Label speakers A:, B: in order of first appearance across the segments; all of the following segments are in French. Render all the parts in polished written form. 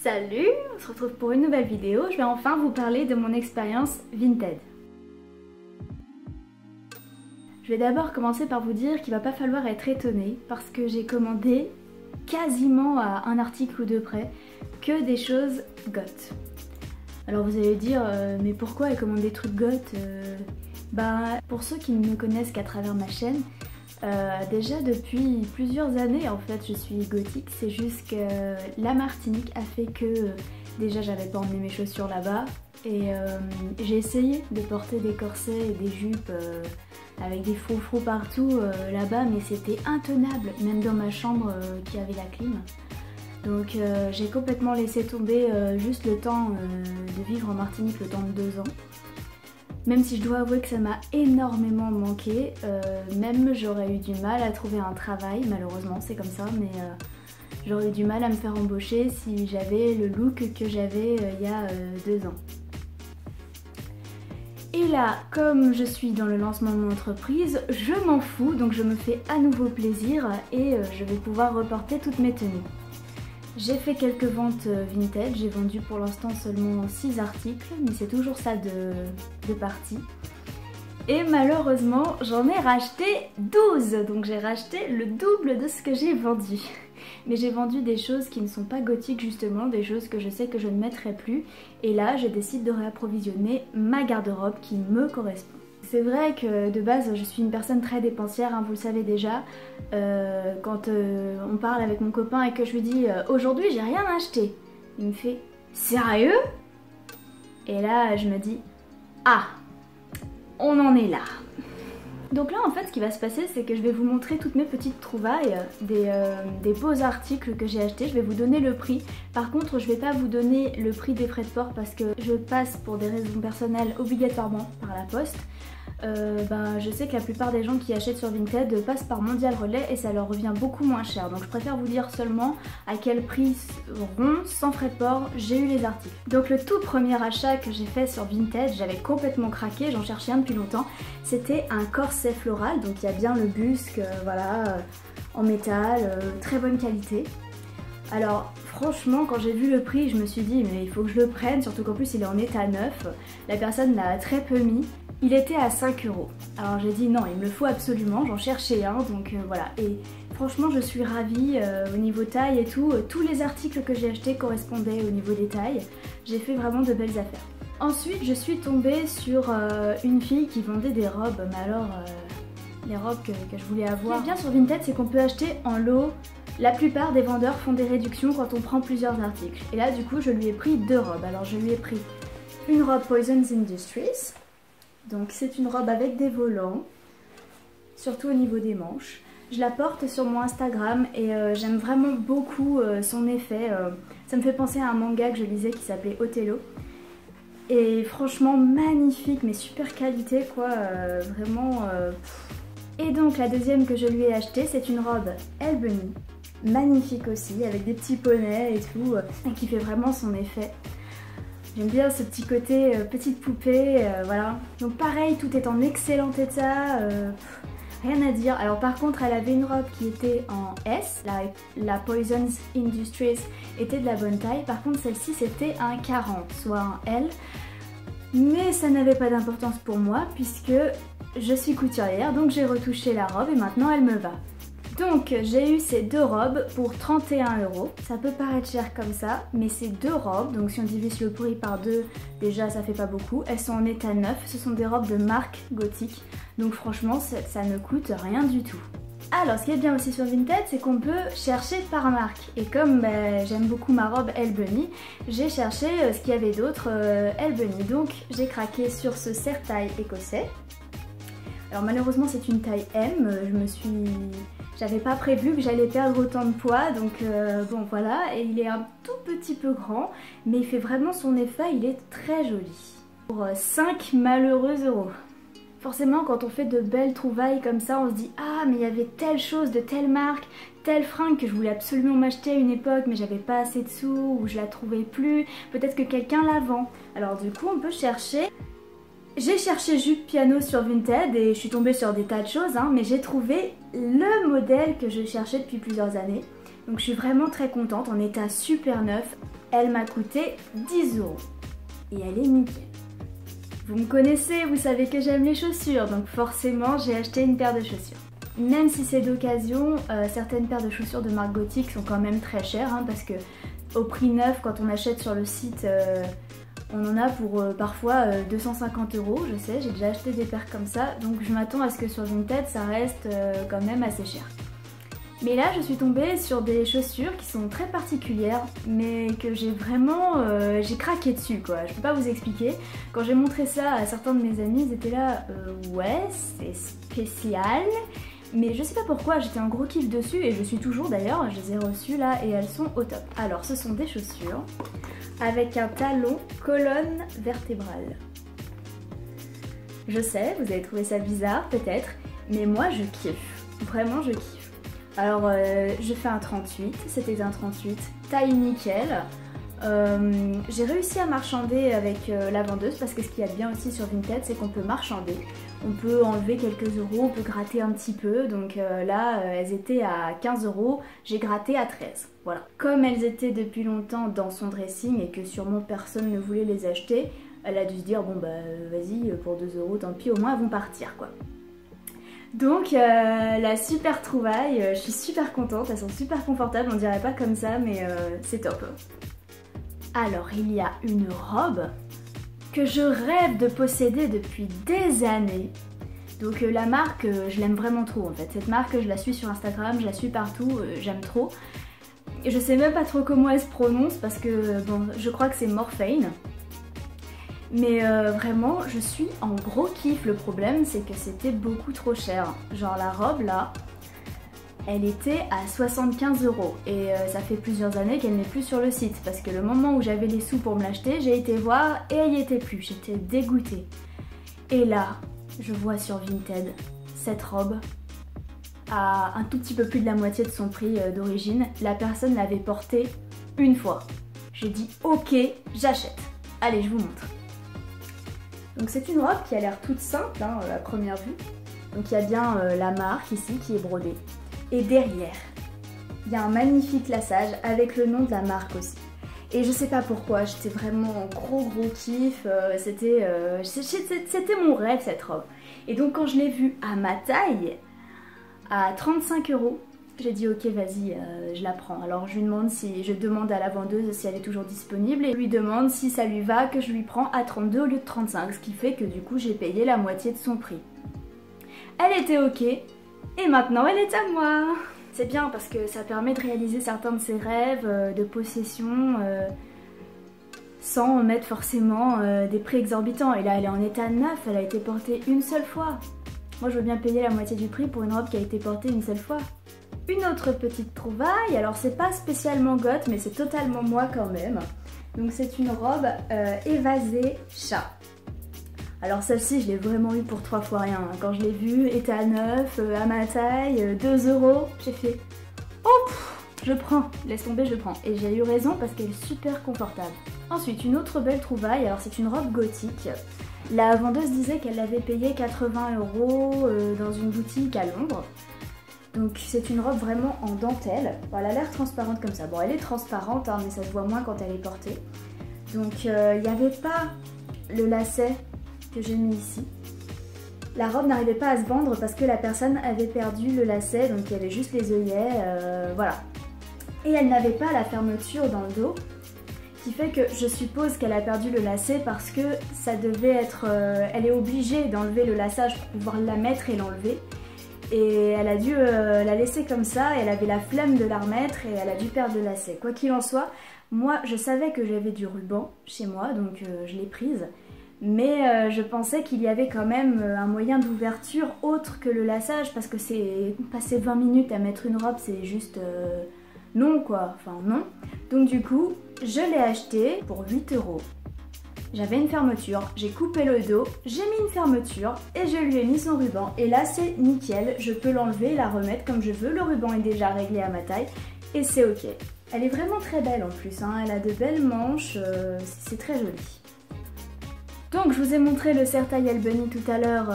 A: Salut, on se retrouve pour une nouvelle vidéo. Je vais enfin vous parler de mon expérience Vinted. Je vais d'abord commencer par vous dire qu'il va pas falloir être étonné parce que j'ai quasiment à un article ou deux près que des choses goth. Alors vous allez dire mais pourquoi elle commande des trucs goth pour ceux qui ne me connaissent qu'à travers ma chaîne, déjà depuis plusieurs années en fait je suis gothique, c'est juste que la Martinique a fait que déjà j'avais pas emmené mes chaussures là-bas et j'ai essayé de porter des corsets et des jupes avec des froufrous partout là-bas, mais c'était intenable même dans ma chambre qui avait la clim. Donc j'ai complètement laissé tomber juste le temps de vivre en Martinique, le temps de 2 ans. Même si je dois avouer que ça m'a énormément manqué, même j'aurais eu du mal à trouver un travail, malheureusement c'est comme ça, mais j'aurais eu du mal à me faire embaucher si j'avais le look que j'avais il y a 2 ans. Et là, comme je suis dans le lancement de mon entreprise, je m'en fous, donc je me fais à nouveau plaisir et je vais pouvoir reporter toutes mes tenues. J'ai fait quelques ventes vintage, j'ai vendu pour l'instant seulement 6 articles, mais c'est toujours ça de partie. Et malheureusement, j'en ai racheté 12, donc j'ai racheté le double de ce que j'ai vendu. Mais j'ai vendu des choses qui ne sont pas gothiques justement, des choses que je sais que je ne mettrai plus. Et là, je décide de réapprovisionner ma garde-robe qui me correspond. C'est vrai que de base je suis une personne très dépensière, hein, vous le savez déjà. Quand on parle avec mon copain et que je lui dis aujourd'hui j'ai rien acheté, il me fait sérieux? Et là je me dis ah, on en est là. Donc là en fait ce qui va se passer c'est que je vais vous montrer toutes mes petites trouvailles, des beaux articles que j'ai achetés, je vais vous donner le prix. Par contre je vais pas vous donner le prix des frais de port parce que je passe pour des raisons personnelles obligatoirement par la poste. Je sais que la plupart des gens qui achètent sur Vinted passent par Mondial Relais et ça leur revient beaucoup moins cher. Donc je préfère vous dire seulement à quel prix rond, sans frais de port, j'ai eu les articles. Donc le tout premier achat que j'ai fait sur Vinted, j'avais complètement craqué, j'en cherchais un depuis longtemps. C'était un corset floral, donc il y a bien le busque, voilà, en métal, très bonne qualité. Alors franchement quand j'ai vu le prix je me suis dit mais il faut que je le prenne, surtout qu'en plus il est en état neuf. La personne l'a très peu mis. Il était à 5 €. Alors j'ai dit non, il me le faut absolument, j'en cherchais un, donc voilà. Et franchement je suis ravie au niveau taille et tout. Tous les articles que j'ai achetés correspondaient au niveau des tailles. J'ai fait vraiment de belles affaires. Ensuite je suis tombée sur une fille qui vendait des robes, mais alors les robes que je voulais avoir. Ce qui est bien sur Vinted c'est qu'on peut acheter en lot. La plupart des vendeurs font des réductions quand on prend plusieurs articles. Et là du coup je lui ai pris 2 robes. Alors je lui ai pris une robe Poisons Industries. Donc c'est une robe avec des volants, surtout au niveau des manches. Je la porte sur mon Instagram et j'aime vraiment beaucoup son effet. Ça me fait penser à un manga que je lisais qui s'appelait Othello. Et franchement magnifique, mais super qualité quoi, vraiment... Et donc la deuxième que je lui ai achetée, c'est une robe Albany. Magnifique aussi, avec des petits poneys et tout, qui fait vraiment son effet. J'aime bien ce petit côté petite poupée, voilà. Donc pareil, tout est en excellent état, rien à dire. Alors par contre, elle avait une robe qui était en S, la Poisons Industries était de la bonne taille. Par contre, celle-ci c'était un 40, soit un L. Mais ça n'avait pas d'importance pour moi puisque je suis couturière, donc j'ai retouché la robe et maintenant elle me va. Donc j'ai eu ces 2 robes pour 31 €. Ça peut paraître cher comme ça, mais c'est 2 robes, donc si on divise le prix par 2, déjà ça fait pas beaucoup. Elles sont en état neuf, ce sont des robes de marque gothique, donc franchement ça ne coûte rien du tout. Alors ce qui est bien aussi sur Vinted, c'est qu'on peut chercher par marque. Et comme j'aime beaucoup ma robe Albany, j'ai cherché ce qu'il y avait d'autre Albany. Donc j'ai craqué sur ce serre-taille écossais. Alors malheureusement c'est une taille M, j'avais pas prévu que j'allais perdre autant de poids, donc bon voilà, et il est un tout petit peu grand, mais il fait vraiment son effet, il est très joli. Pour 5 malheureux €. Forcément quand on fait de belles trouvailles comme ça, on se dit ah mais il y avait telle chose de telle marque, telle fringue que je voulais absolument m'acheter à une époque mais j'avais pas assez de sous ou je la trouvais plus, peut-être que quelqu'un la vend. Alors du coup on peut chercher. J'ai cherché jupe piano sur Vinted et je suis tombée sur des tas de choses, hein, mais j'ai trouvé le modèle que je cherchais depuis plusieurs années. Donc je suis vraiment très contente, en état super neuf. Elle m'a coûté 10 € et elle est nickel. Vous me connaissez, vous savez que j'aime les chaussures, donc forcément j'ai acheté une paire de chaussures. Même si c'est d'occasion, certaines paires de chaussures de marque Gothic sont quand même très chères, hein, parce que au prix neuf, quand on achète sur le site, on en a pour parfois 250 €, je sais, j'ai déjà acheté des paires comme ça, donc je m'attends à ce que sur Vinted ça reste quand même assez cher. Mais là je suis tombée sur des chaussures qui sont très particulières, mais que j'ai vraiment, j'ai craqué dessus quoi, je peux pas vous expliquer. Quand j'ai montré ça à certains de mes amis, ils étaient là, ouais c'est spécial. Mais je sais pas pourquoi, j'étais en gros kiff dessus et je suis toujours d'ailleurs, je les ai reçues là et elles sont au top. Alors ce sont des chaussures avec un talon colonne vertébrale. Je sais, vous allez trouver ça bizarre peut-être, mais moi je kiffe, vraiment je kiffe. Alors je fais un 38, c'était un 38, taille nickel. J'ai réussi à marchander avec la vendeuse parce que ce qu'il y a de bien aussi sur Vinted, c'est qu'on peut marchander. On peut enlever quelques euros, on peut gratter un petit peu, donc là elles étaient à 15 €, j'ai gratté à 13, voilà. Comme elles étaient depuis longtemps dans son dressing et que sûrement personne ne voulait les acheter, elle a dû se dire bon bah vas-y pour 2 € tant pis, au moins elles vont partir quoi. Donc la super trouvaille, je suis super contente, elles sont super confortables, on dirait pas comme ça mais c'est top. Alors il y a une robe que je rêve de posséder depuis des années. Donc la marque, je l'aime vraiment trop en fait. Cette marque, je la suis sur Instagram, je la suis partout, j'aime trop. Et je sais même pas trop comment elle se prononce parce que bon, je crois que c'est Morphine. Mais vraiment, je suis en gros kiff. Le problème, c'est que c'était beaucoup trop cher. Genre la robe là, elle était à 75 € et ça fait plusieurs années qu'elle n'est plus sur le site parce que le moment où j'avais les sous pour me l'acheter, j'ai été voir et elle n'y était plus, j'étais dégoûtée. Et là, je vois sur Vinted cette robe à un tout petit peu plus de la moitié de son prix d'origine. La personne l'avait portée une fois. J'ai dit ok, j'achète. Allez, je vous montre. Donc c'est une robe qui a l'air toute simple hein, à première vue. Donc il y a bien la marque ici qui est brodée. Et derrière, il y a un magnifique laçage avec le nom de la marque aussi. Et je sais pas pourquoi, j'étais vraiment en gros kiff, c'était mon rêve cette robe. Et donc quand je l'ai vue à ma taille, à 35 €, j'ai dit ok vas-y, je la prends. Alors je demande à la vendeuse si elle est toujours disponible et je lui demande si ça lui va que je lui prends à 32 au lieu de 35, ce qui fait que du coup j'ai payé la moitié de son prix. Elle était ok. Et maintenant elle est à moi. C'est bien parce que ça permet de réaliser certains de ses rêves de possession sans mettre forcément des prix exorbitants. Et là elle est en état neuf, elle a été portée une seule fois. Moi je veux bien payer la moitié du prix pour une robe qui a été portée une seule fois. Une autre petite trouvaille, alors c'est pas spécialement goth mais c'est totalement moi quand même. Donc c'est une robe évasée chat. Alors celle-ci, je l'ai vraiment eu pour 3 fois rien. Quand je l'ai vue, était à neuf, à ma taille, 2 €, j'ai fait « Oh, je prends, laisse tomber, je prends ». Et j'ai eu raison parce qu'elle est super confortable. Ensuite, une autre belle trouvaille, alors c'est une robe gothique. La vendeuse disait qu'elle l'avait payée 80 € dans une boutique à Londres. Donc c'est une robe vraiment en dentelle. Bon, elle a l'air transparente comme ça. Bon, elle est transparente, hein, mais ça se voit moins quand elle est portée. Donc il n'y avait pas le lacet que j'ai mis ici. La robe n'arrivait pas à se vendre parce que la personne avait perdu le lacet, donc il y avait juste les œillets, voilà. Et elle n'avait pas la fermeture dans le dos, qui fait que je suppose qu'elle a perdu le lacet parce que ça devait être... elle est obligée d'enlever le laçage pour pouvoir la mettre et l'enlever. Et elle a dû la laisser comme ça, et elle avait la flemme de la remettre et elle a dû perdre le lacet. Quoi qu'il en soit, moi je savais que j'avais du ruban chez moi, donc je l'ai prise. Mais je pensais qu'il y avait quand même un moyen d'ouverture autre que le laçage parce que c'est passer 20 minutes à mettre une robe, c'est juste non quoi, enfin non. Donc du coup, je l'ai acheté pour 8 €. J'avais une fermeture, j'ai coupé le dos, j'ai mis une fermeture et je lui ai mis son ruban. Et là c'est nickel, je peux l'enlever et la remettre comme je veux, le ruban est déjà réglé à ma taille et c'est ok. Elle est vraiment très belle en plus, hein. Elle a de belles manches, c'est très joli. Donc je vous ai montré le Sertaille Bunny tout à l'heure,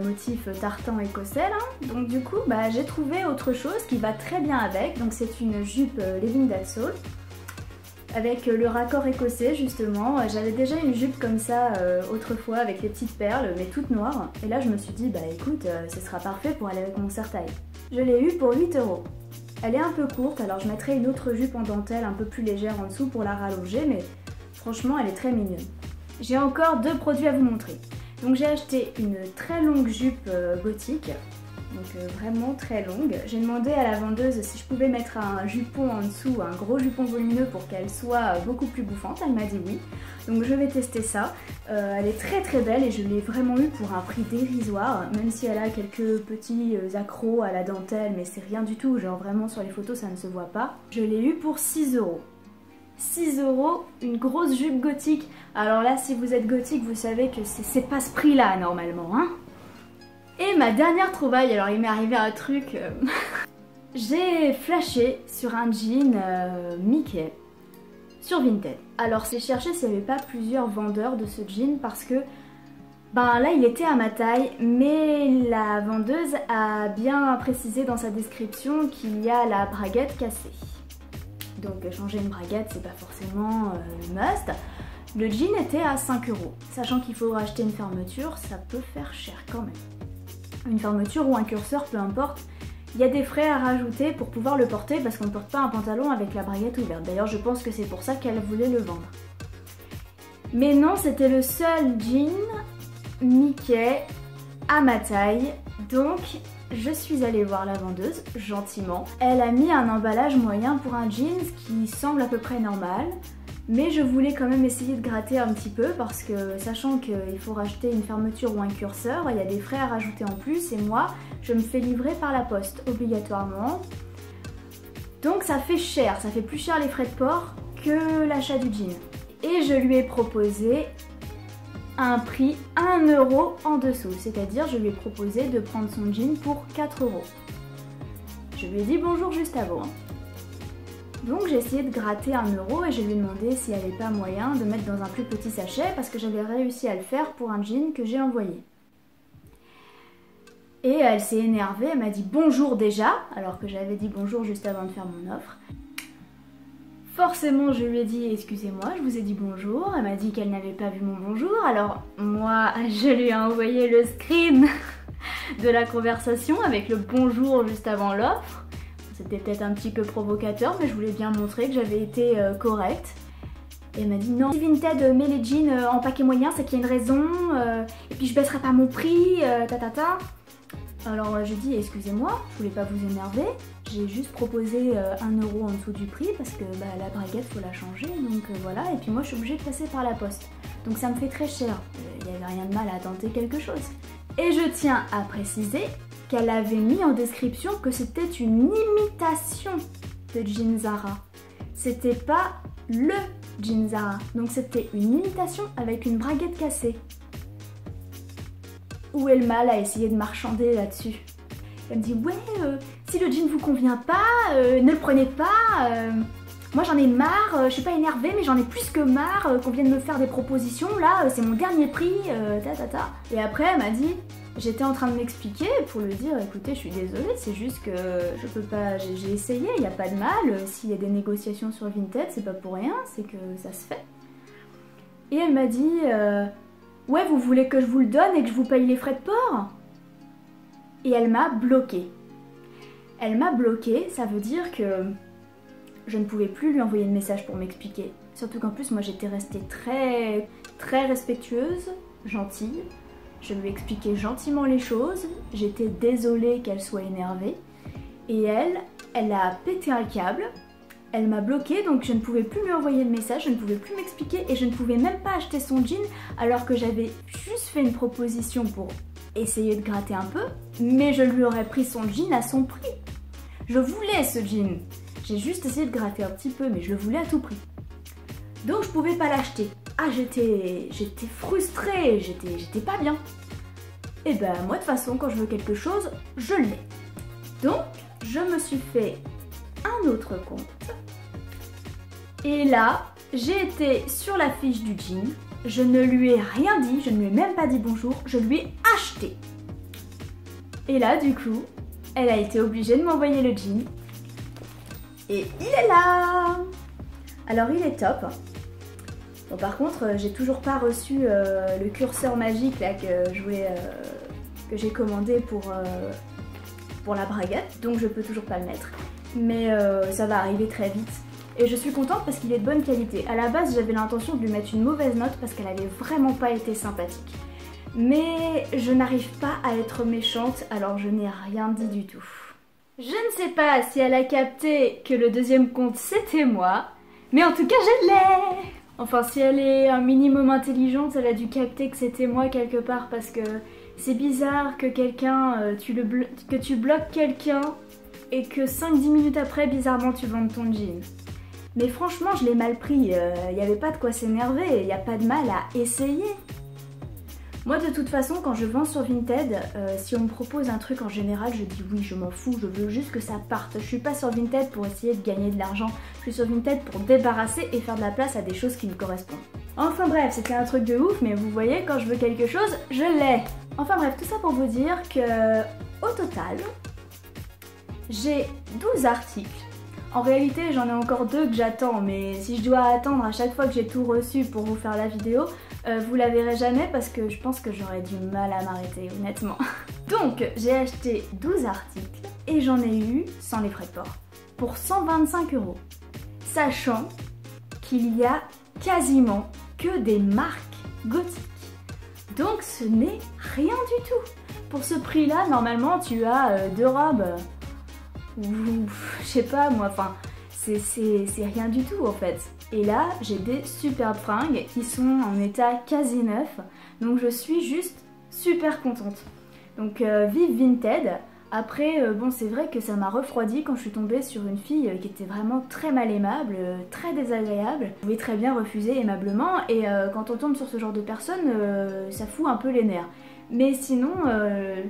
A: motif tartan écossais là. Donc du coup j'ai trouvé autre chose qui va très bien avec. Donc c'est une jupe Living That Soul. avec le raccord écossais justement. J'avais déjà une jupe comme ça autrefois avec les petites perles mais toute noire. Et là je me suis dit bah écoute ce sera parfait pour aller avec mon serre-taille. Je l'ai eu pour 8 €. Elle est un peu courte alors je mettrai une autre jupe en dentelle un peu plus légère en dessous pour la rallonger mais franchement elle est très mignonne. J'ai encore 2 produits à vous montrer. Donc j'ai acheté une très longue jupe gothique. Donc vraiment très longue. J'ai demandé à la vendeuse si je pouvais mettre un jupon en dessous, un gros jupon volumineux pour qu'elle soit beaucoup plus bouffante. Elle m'a dit oui. Donc je vais tester ça. Elle est très très belle et je l'ai vraiment eue pour un prix dérisoire, même si elle a quelques petits accros à la dentelle, mais c'est rien du tout, genre vraiment sur les photos ça ne se voit pas. Je l'ai eue pour 6 €. 6 €, une grosse jupe gothique. Alors là si vous êtes gothique vous savez que c'est pas ce prix là normalement hein. Et ma dernière trouvaille, alors il m'est arrivé un truc, j'ai flashé sur un jean Mickey sur Vinted. Alors j'ai cherché s'il n'y avait pas plusieurs vendeurs de ce jean parce que ben là il était à ma taille mais la vendeuse a bien précisé dans sa description qu'il y a la braguette cassée. Donc changer une braguette c'est pas forcément le must. Le jean était à 5 €, sachant qu'il faut racheter une fermeture, ça peut faire cher quand même. Une fermeture ou un curseur, peu importe, il y a des frais à rajouter pour pouvoir le porter parce qu'on ne porte pas un pantalon avec la braguette ouverte. D'ailleurs je pense que c'est pour ça qu'elle voulait le vendre. Mais non, c'était le seul jean Mickey à ma taille, donc je suis allée voir la vendeuse, gentiment. Elle a mis un emballage moyen pour un jean qui semble à peu près normal. Mais je voulais quand même essayer de gratter un petit peu parce que sachant qu'il faut racheter une fermeture ou un curseur, il y a des frais à rajouter en plus et moi je me fais livrer par la poste obligatoirement. Donc ça fait cher, ça fait plus cher les frais de port que l'achat du jean. Et je lui ai proposé un prix 1 € en dessous, c'est-à-dire je lui ai proposé de prendre son jean pour 4 €. Je lui ai dit bonjour juste avant. Donc j'ai essayé de gratter 1 € et je lui ai demandé s'il n'y avait pas moyen de mettre dans un plus petit sachet parce que j'avais réussi à le faire pour un jean que j'ai envoyé. Et elle s'est énervée, elle m'a dit bonjour déjà, alors que j'avais dit bonjour juste avant de faire mon offre. Forcément je lui ai dit excusez-moi, je vous ai dit bonjour, elle m'a dit qu'elle n'avait pas vu mon bonjour, alors moi je lui ai envoyé le screen de la conversation avec le bonjour juste avant l'offre. C'était peut-être un petit peu provocateur, mais je voulais bien montrer que j'avais été correcte. Et elle m'a dit non, si Vinted met les jeans en paquet moyen, c'est qu'il y a une raison, et puis je baisserai pas mon prix, ta. Alors j'ai dit excusez-moi, je voulais pas vous énerver, j'ai juste proposé 1 € en dessous du prix parce que bah, la braguette faut la changer, donc voilà, et puis moi je suis obligée de passer par la poste. Donc ça me fait très cher, il n'y avait rien de mal à tenter quelque chose. Et je tiens à préciser qu'elle avait mis en description que c'était une imitation de jean Zara. C'était pas le jean Zara, donc c'était une imitation avec une braguette cassée. Où est le mal à essayer de marchander là-dessus? Elle me dit ouais, si le jean vous convient pas, ne le prenez pas. Moi j'en ai marre, je suis pas énervée mais j'en ai plus que marre qu'on vienne me faire des propositions. Là c'est mon dernier prix, Et après elle m'a dit, j'étais en train de m'expliquer pour lui dire écoutez je suis désolée, c'est juste que je peux pas, j'ai essayé, il n'y a pas de mal. S'il y a des négociations sur Vinted c'est pas pour rien, c'est que ça se fait. Et elle m'a dit ouais, vous voulez que je vous le donne et que je vous paye les frais de port? Et elle m'a bloquée. Elle m'a bloquée, ça veut dire que je ne pouvais plus lui envoyer de message pour m'expliquer. Surtout qu'en plus, moi j'étais restée très respectueuse, gentille. Je lui expliquais gentiment les choses. J'étais désolée qu'elle soit énervée. Et elle a pété un câble. Elle m'a bloquée, donc je ne pouvais plus lui envoyer de message, je ne pouvais plus m'expliquer et je ne pouvais même pas acheter son jean alors que j'avais juste fait une proposition pour essayer de gratter un peu, mais je lui aurais pris son jean à son prix. Je voulais ce jean. J'ai juste essayé de gratter un petit peu, mais je le voulais à tout prix. Donc je pouvais pas l'acheter. Ah, j'étais frustrée, j'étais pas bien. Et ben moi de toute façon, quand je veux quelque chose, je l'ai. Donc je me suis fait un autre compte. Et là, j'ai été sur la fiche du jean, je ne lui ai rien dit, je ne lui ai même pas dit bonjour, je lui ai acheté. Et là, du coup, elle a été obligée de m'envoyer le jean. Et il est là! Alors il est top. Bon, par contre, j'ai toujours pas reçu le curseur magique là que j'ai commandé pour la braguette, donc je peux toujours pas le mettre. Mais ça va arriver très vite. Et je suis contente parce qu'il est de bonne qualité. À la base, j'avais l'intention de lui mettre une mauvaise note parce qu'elle avait vraiment pas été sympathique. Mais je n'arrive pas à être méchante, alors je n'ai rien dit du tout. Je ne sais pas si elle a capté que le deuxième compte c'était moi, mais en tout cas je l'ai. Enfin, si elle est un minimum intelligente, elle a dû capter que c'était moi quelque part parce que c'est bizarre que que tu bloques quelqu'un et que 5-10 minutes après, bizarrement, tu vendes ton jean. Mais franchement, je l'ai mal pris, il n'y avait pas de quoi s'énerver, il n'y a pas de mal à essayer. Moi de toute façon quand je vends sur Vinted, si on me propose un truc en général je dis oui, je m'en fous, je veux juste que ça parte. Je suis pas sur Vinted pour essayer de gagner de l'argent, je suis sur Vinted pour débarrasser et faire de la place à des choses qui me correspondent. Enfin bref, c'était un truc de ouf, mais vous voyez, quand je veux quelque chose, je l'ai. Enfin bref, tout ça pour vous dire que au total, j'ai 12 articles. En réalité, j'en ai encore 2 que j'attends, mais si je dois attendre à chaque fois que j'ai tout reçu pour vous faire la vidéo, vous la verrez jamais parce que je pense que j'aurais du mal à m'arrêter, honnêtement. Donc, j'ai acheté 12 articles et j'en ai eu, sans les frais de port, pour 125 €. Sachant qu'il y a quasiment que des marques gothiques. Donc, ce n'est rien du tout. Pour ce prix-là, normalement, tu as 2 robes. Ou je sais pas moi, enfin c'est rien du tout en fait. Et là j'ai des superbes fringues qui sont en état quasi neuf, donc je suis juste super contente. Donc vive Vinted. Après bon, c'est vrai que ça m'a refroidi quand je suis tombée sur une fille qui était vraiment très mal aimable, très désagréable. Je pouvais très bien refuser aimablement et quand on tombe sur ce genre de personnes, ça fout un peu les nerfs. Mais sinon,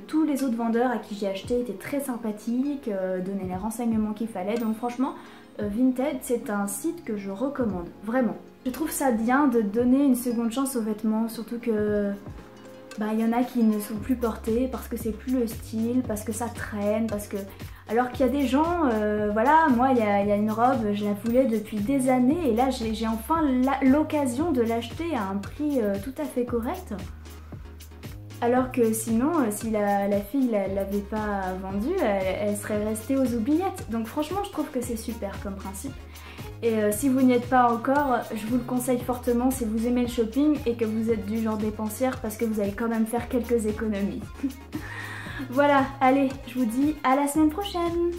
A: tous les autres vendeurs à qui j'ai acheté étaient très sympathiques, donnaient les renseignements qu'il fallait. Donc franchement, Vinted, c'est un site que je recommande, vraiment. Je trouve ça bien de donner une seconde chance aux vêtements, surtout que il y en a qui ne sont plus portés parce que c'est plus le style, parce que ça traîne, parce que... Alors qu'il y a des gens, voilà, moi il y a une robe, je la voulais depuis des années et là j'ai enfin l'occasion de l'acheter à un prix tout à fait correct. Alors que sinon, si la fille l'avait pas vendue, elle serait restée aux oubliettes. Donc franchement, je trouve que c'est super comme principe. Et si vous n'y êtes pas encore, je vous le conseille fortement si vous aimez le shopping et que vous êtes du genre dépensière parce que vous allez quand même faire quelques économies. Voilà, allez, je vous dis à la semaine prochaine!